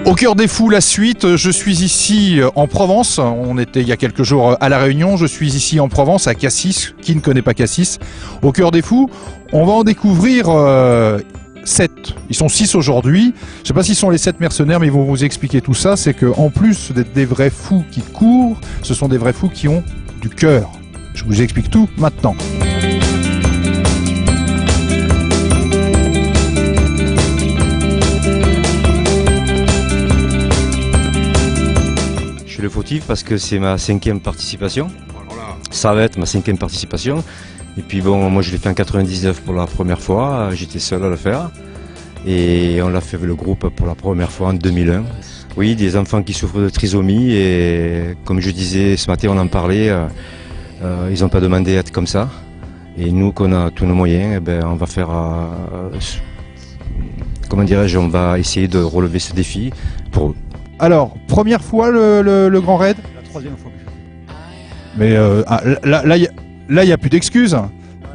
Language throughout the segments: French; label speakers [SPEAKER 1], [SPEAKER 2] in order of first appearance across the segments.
[SPEAKER 1] Au cœur des fous, la suite. Je suis ici en Provence. On était il y a quelques jours à La Réunion. Je suis ici en Provence, à Cassis. Qui ne connaît pas Cassis? Au cœur des fous, on va en découvrir 7. Ils sont 6 aujourd'hui. Je ne sais pas s'ils sont les 7 mercenaires, mais ils vont vous expliquer tout ça. C'est qu'en plus d'être des vrais fous qui courent, ce sont des vrais fous qui ont du cœur. Je vous explique tout maintenant.
[SPEAKER 2] Je suis le fautif parce que c'est ma 5e participation. Ça va être ma 5e participation. Et puis bon, moi je l'ai fait en 99 pour la première fois, j'étais seul à le faire. Et on l'a fait avec le groupe pour la première fois en 2001. Oui, des enfants qui souffrent de trisomie et comme je disais ce matin, on en parlait, ils n'ont pas demandé à être comme ça. Et nous, qu'on a tous nos moyens, eh ben, on va faire, comment dirais-je, on va essayer de relever ce défi pour eux.
[SPEAKER 1] Alors, première fois le Grand Raid?
[SPEAKER 3] La 3e fois que je fais.
[SPEAKER 1] Mais là, il n'y a plus d'excuses.
[SPEAKER 3] Ah,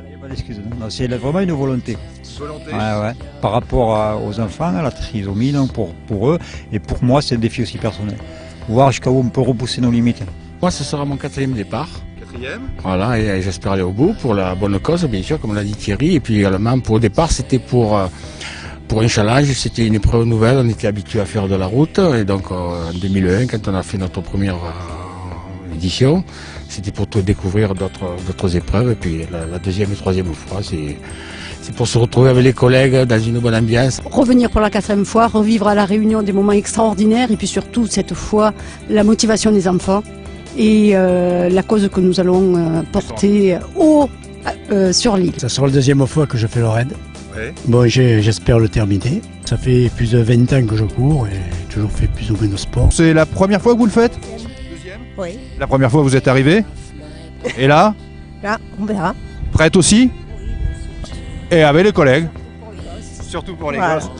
[SPEAKER 3] il n'y a pas d'excuse. Non, c'est vraiment une volonté.
[SPEAKER 1] Volonté.
[SPEAKER 3] Ouais. Par rapport aux enfants, à la trisomie, donc pour eux, et pour moi, c'est un défi aussi personnel. Voir jusqu'à où on peut repousser nos limites.
[SPEAKER 4] Moi, ce sera mon 4e départ.
[SPEAKER 1] 4e.
[SPEAKER 4] Voilà, et j'espère aller au bout pour la bonne cause, bien sûr, comme l'a dit Thierry. Et puis également, pour au départ, c'était pour un challenge, c'était une épreuve nouvelle. On était habitué à faire de la route. Et donc, en 2001, quand on a fait notre première édition, c'était pour découvrir d'autres épreuves. Et puis la 2e et 3e fois, c'est pour se retrouver avec les collègues dans une bonne ambiance.
[SPEAKER 5] Revenir pour la 4e fois, revivre à La Réunion des moments extraordinaires et puis surtout cette fois la motivation des enfants et la cause que nous allons porter haut sur l'île.
[SPEAKER 6] Ça sera la 2e fois que je fais le raid.
[SPEAKER 1] Ouais.
[SPEAKER 6] Bon, j'espère le terminer. Ça fait plus de 20 ans que je cours et j'ai toujours fait plus ou moins de sport.
[SPEAKER 1] C'est la première fois que vous le faites?
[SPEAKER 7] Oui.
[SPEAKER 1] La première fois vous êtes arrivé? Et là?
[SPEAKER 7] Là, on verra.
[SPEAKER 1] Prête aussi? Et avec les collègues? Surtout pour les
[SPEAKER 7] Voilà.
[SPEAKER 1] gosses.